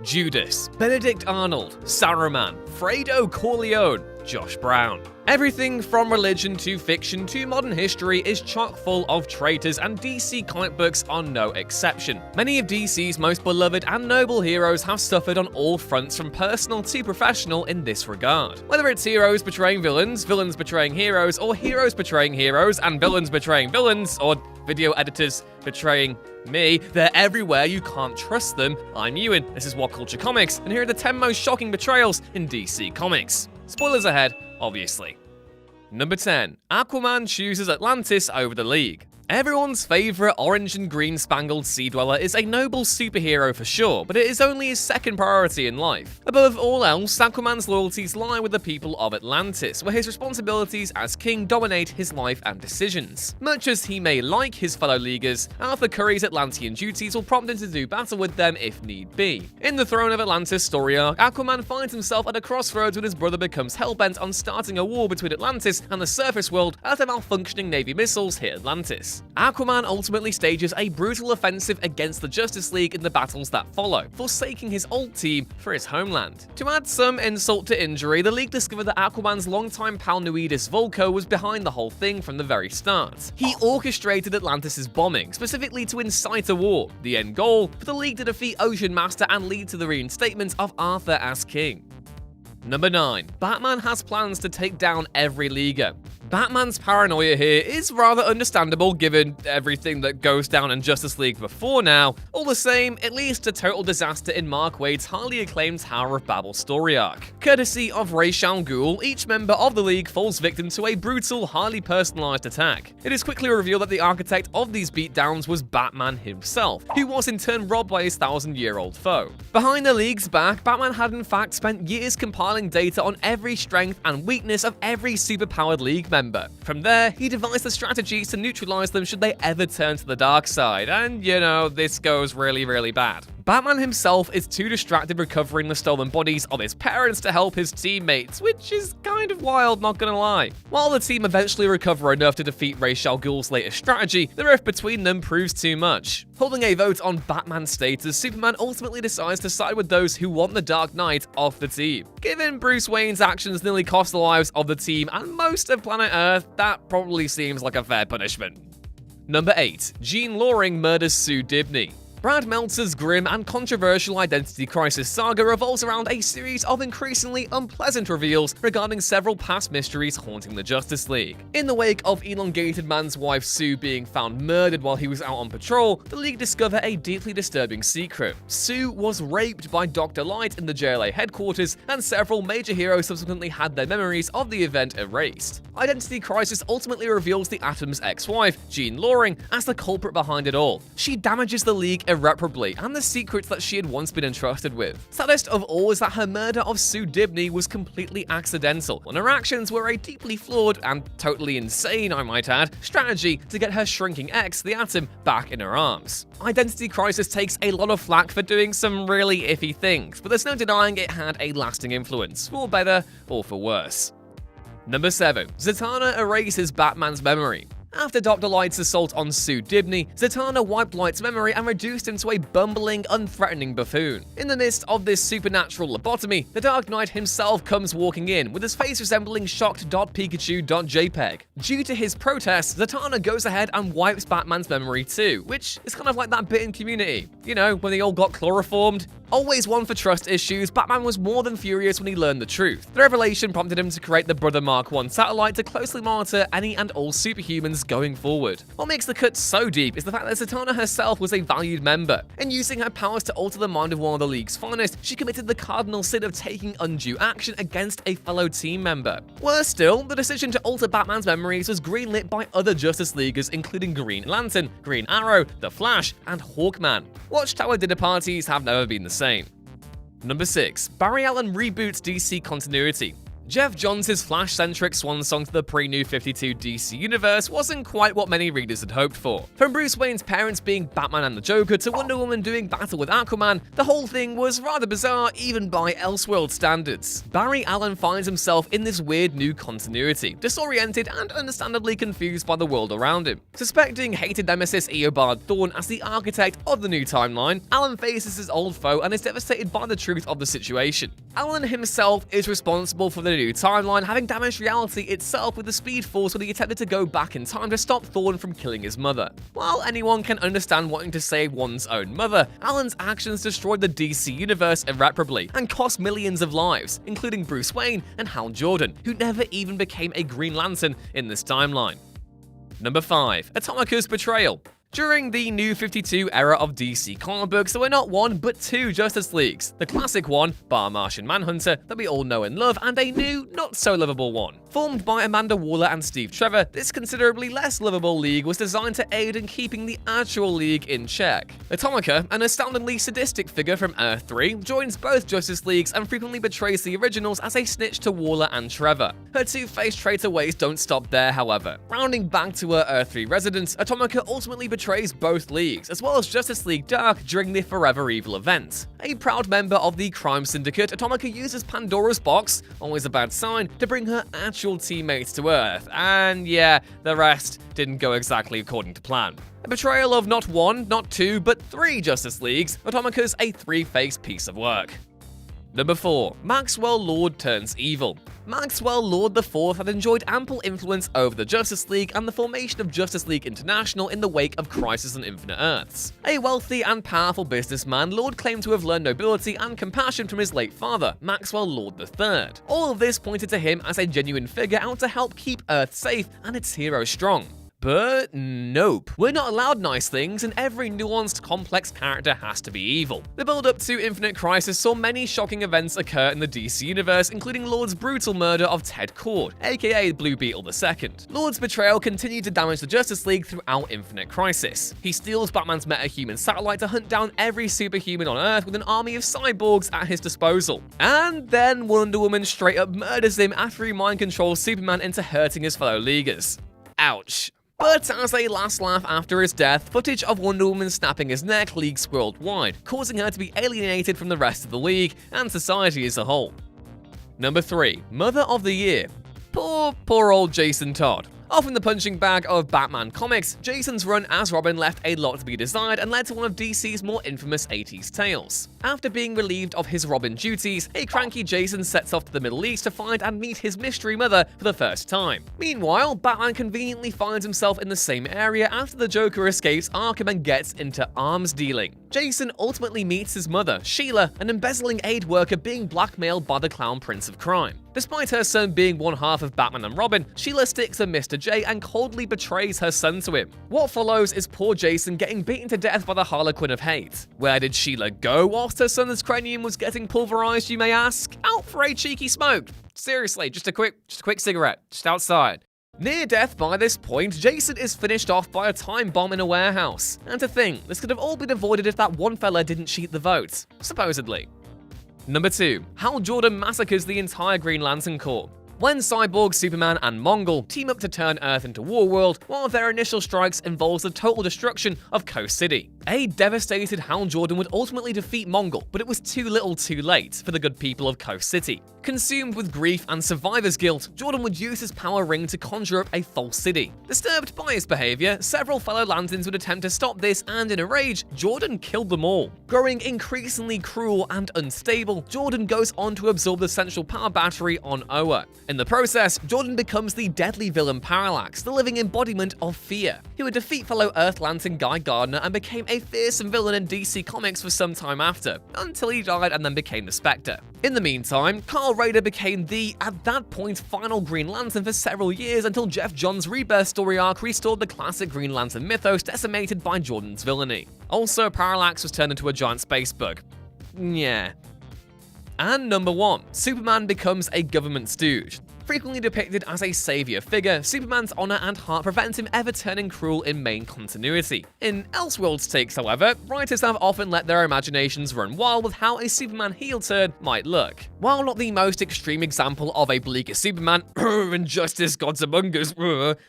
Judas, Benedict Arnold, Saruman, Fredo Corleone, Josh Brown. Everything from religion to fiction to modern history is chock full of traitors, and DC comic books are no exception. Many of DC's most beloved and noble heroes have suffered on all fronts, from personal to professional, in this regard. Whether it's heroes betraying villains, villains betraying heroes, or heroes betraying heroes, and villains betraying villains, or video editors betraying me, they're everywhere, you can't trust them. I'm Ewan, this is What Culture Comics, and here are the 10 most shocking betrayals in DC Comics. Spoilers ahead, obviously. Number 10. Aquaman chooses Atlantis over the League. Everyone's favourite orange and green spangled sea dweller is a noble superhero for sure, but it is only his second priority in life. Above all else, Aquaman's loyalties lie with the people of Atlantis, where his responsibilities as king dominate his life and decisions. Much as he may like his fellow Leaguers, Arthur Curry's Atlantean duties will prompt him to do battle with them if need be. In the Throne of Atlantis story arc, Aquaman finds himself at a crossroads when his brother becomes hellbent on starting a war between Atlantis and the surface world after malfunctioning Navy missiles hit Atlantis. Aquaman ultimately stages a brutal offensive against the Justice League in the battles that follow, forsaking his old team for his homeland. To add some insult to injury, the League discovered that Aquaman's longtime pal Nuidus Volko was behind the whole thing from the very start. He orchestrated Atlantis' bombing, specifically to incite a war, the end goal for the League to defeat Ocean Master and lead to the reinstatement of Arthur as king. Number 9. Batman has plans to take down every Leaguer. Batman's paranoia here is rather understandable given everything that goes down in Justice League before now. All the same, it leads to total disaster in Mark Waid's highly acclaimed Tower of Babel story arc. Courtesy of Ra's al Ghul, each member of the League falls victim to a brutal, highly personalized attack. It is quickly revealed that the architect of these beatdowns was Batman himself, who was in turn robbed by his 1,000-year-old foe. Behind the League's back, Batman had in fact spent years compiling data on every strength and weakness of every superpowered League member. From there, he devised the strategies to neutralize them should they ever turn to the dark side, and you know, this goes really bad. Batman himself is too distracted recovering the stolen bodies of his parents to help his teammates, which is kind of wild, not gonna lie. While the team eventually recover enough to defeat Ra's al Ghul's latest strategy, the rift between them proves too much. Holding a vote on Batman's status, Superman ultimately decides to side with those who want the Dark Knight off the team. Given Bruce Wayne's actions nearly cost the lives of the team and most of planet Earth, that probably seems like a fair punishment. Number 8. Jean Loring murders Sue Dibney. Brad Meltzer's grim and controversial Identity Crisis saga revolves around a series of increasingly unpleasant reveals regarding several past mysteries haunting the Justice League. In the wake of Elongated Man's wife Sue being found murdered while he was out on patrol, the League discover a deeply disturbing secret. Sue was raped by Dr. Light in the JLA headquarters, and several major heroes subsequently had their memories of the event erased. Identity Crisis ultimately reveals the Atom's ex-wife, Jean Loring, as the culprit behind it all. She damages the League irreparably and the secrets that she had once been entrusted with. Saddest of all is that her murder of Sue Dibney was completely accidental, and her actions were a deeply flawed and totally insane, I might add, strategy to get her shrinking ex, the Atom, back in her arms. Identity Crisis takes a lot of flack for doing some really iffy things, but there's no denying it had a lasting influence, for better or for worse. Number 7. Zatanna erases Batman's memory. After Dr. Light's assault on Sue Dibney, Zatanna wiped Light's memory and reduced him to a bumbling, unthreatening buffoon. In the midst of this supernatural lobotomy, the Dark Knight himself comes walking in, with his face resembling shocked.pikachu.jpg. Due to his protests, Zatanna goes ahead and wipes Batman's memory too, which is kind of like that bit in Community. You know, when they all got chloroformed? Always one for trust issues, Batman was more than furious when he learned the truth. The revelation prompted him to create the Brother Mark I satellite to closely monitor any and all superhumans going forward. What makes the cut so deep is the fact that Zatanna herself was a valued member. In using her powers to alter the mind of one of the League's finest, she committed the cardinal sin of taking undue action against a fellow team member. Worse still, the decision to alter Batman's memories was greenlit by other Justice Leaguers including Green Lantern, Green Arrow, The Flash, and Hawkman. Watchtower dinner parties have never been the same. Number 6. Barry Allen reboots DC continuity. Jeff Johns' Flash-centric swan song to the pre-New 52 DC universe wasn't quite what many readers had hoped for. From Bruce Wayne's parents being Batman and the Joker to Wonder Woman doing battle with Aquaman, the whole thing was rather bizarre even by Elseworld standards. Barry Allen finds himself in this weird new continuity, disoriented and understandably confused by the world around him. Suspecting hated nemesis Eobard Thawne as the architect of the new timeline, Allen faces his old foe and is devastated by the truth of the situation. Allen himself is responsible for the new timeline, having damaged reality itself with the Speed Force when he attempted to go back in time to stop Thawne from killing his mother. While anyone can understand wanting to save one's own mother, Allen's actions destroyed the DC universe irreparably and cost millions of lives, including Bruce Wayne and Hal Jordan, who never even became a Green Lantern in this timeline. Number 5. Atomica's Betrayal. During the New 52 era of DC comic books, there were not one, but two Justice Leagues. The classic one, bar Martian Manhunter, that we all know and love, and a new, not-so-lovable one. Formed by Amanda Waller and Steve Trevor, this considerably less lovable league was designed to aid in keeping the actual league in check. Atomica, an astoundingly sadistic figure from Earth 3, joins both Justice Leagues and frequently betrays the originals as a snitch to Waller and Trevor. Her two-faced traitor ways don't stop there, however. Rounding back to her Earth 3 residence, Atomica ultimately betrays both leagues, as well as Justice League Dark during the Forever Evil event. A proud member of the crime syndicate, Atomica uses Pandora's box, always a bad sign, to bring her actual teammates to Earth, and yeah, the rest didn't go exactly according to plan. A betrayal of not one, not two, but three Justice Leagues, Atomica's a three-faced piece of work. Number 4. Maxwell Lord turns evil. Maxwell Lord IV had enjoyed ample influence over the Justice League and the formation of Justice League International in the wake of Crisis on Infinite Earths. A wealthy and powerful businessman, Lord claimed to have learned nobility and compassion from his late father, Maxwell Lord III. All of this pointed to him as a genuine figure out to help keep Earth safe and its heroes strong. But nope. We're not allowed nice things, and every nuanced, complex character has to be evil. The build-up to Infinite Crisis saw many shocking events occur in the DC universe, including Lord's brutal murder of Ted Kord, aka Blue Beetle II. Lord's betrayal continued to damage the Justice League throughout Infinite Crisis. He steals Batman's metahuman satellite to hunt down every superhuman on Earth with an army of cyborgs at his disposal. And then Wonder Woman straight up murders him after he mind controls Superman into hurting his fellow Leaguers. Ouch. But as a last laugh after his death, footage of Wonder Woman snapping his neck leaks worldwide, causing her to be alienated from the rest of the League and society as a whole. Number 3. Mother of the Year. Poor old Jason Todd. Often the punching bag of Batman comics, Jason's run as Robin left a lot to be desired and led to one of DC's more infamous 80s tales. After being relieved of his Robin duties, a cranky Jason sets off to the Middle East to find and meet his mystery mother for the first time. Meanwhile, Batman conveniently finds himself in the same area after the Joker escapes Arkham and gets into arms dealing. Jason ultimately meets his mother, Sheila, an embezzling aid worker being blackmailed by the Clown Prince of Crime. Despite her son being one half of Batman and Robin, Sheila sticks a Mr. J and coldly betrays her son to him. What follows is poor Jason getting beaten to death by the Harlequin of Hate. Where did Sheila go whilst her son's cranium was getting pulverized, you may ask? Out for a cheeky smoke. Seriously, just a quick cigarette, just outside. Near death by this point, Jason is finished off by a time bomb in a warehouse. And to think, this could have all been avoided if that one fella didn't cheat the vote. Supposedly. Number 2. Hal Jordan massacres the entire Green Lantern Corps. When Cyborg, Superman, and Mongol team up to turn Earth into War World, one of their initial strikes involves the total destruction of Coast City. A devastated Hal Jordan would ultimately defeat Mongol, but it was too little too late for the good people of Coast City. Consumed with grief and survivor's guilt, Jordan would use his power ring to conjure up a false city. Disturbed by his behavior, several fellow Lanterns would attempt to stop this, and in a rage, Jordan killed them all. Growing increasingly cruel and unstable, Jordan goes on to absorb the central power battery on Oa. In the process, Jordan becomes the deadly villain Parallax, the living embodiment of fear. He would defeat fellow Earth Lantern Guy Gardner and became a fearsome villain in DC Comics for some time after, until he died and then became the Spectre. In the meantime, Carl Raider became the, at that point, final Green Lantern for several years until Jeff Johns' Rebirth story arc restored the classic Green Lantern mythos decimated by Jordan's villainy. Also, Parallax was turned into a giant space bug. Yeah. And number 1, Superman becomes a government stooge. Frequently depicted as a savior figure, Superman's honor and heart prevents him ever turning cruel in main continuity. In Elseworlds takes, however, writers have often let their imaginations run wild with how a Superman heel turn might look. While not the most extreme example of a bleaker Superman, injustice gods among us,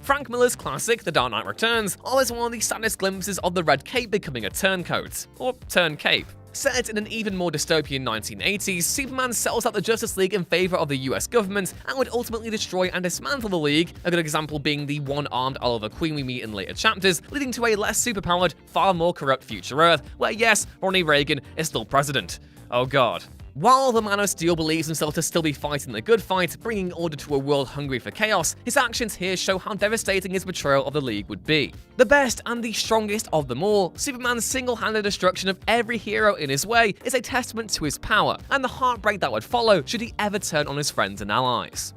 Frank Miller's classic The Dark Knight Returns always one of the saddest glimpses of the Red Cape becoming a turncoat, or turncape. Set in an even more dystopian 1980s, Superman sells out the Justice League in favor of the US government and would ultimately destroy and dismantle the League, a good example being the one-armed Oliver Queen we meet in later chapters, leading to a less superpowered, far more corrupt future Earth, where yes, Ronald Reagan is still president. Oh god. While the Man of Steel believes himself to still be fighting the good fight, bringing order to a world hungry for chaos, his actions here show how devastating his betrayal of the League would be. The best and the strongest of them all, Superman's single-handed destruction of every hero in his way is a testament to his power, and the heartbreak that would follow should he ever turn on his friends and allies.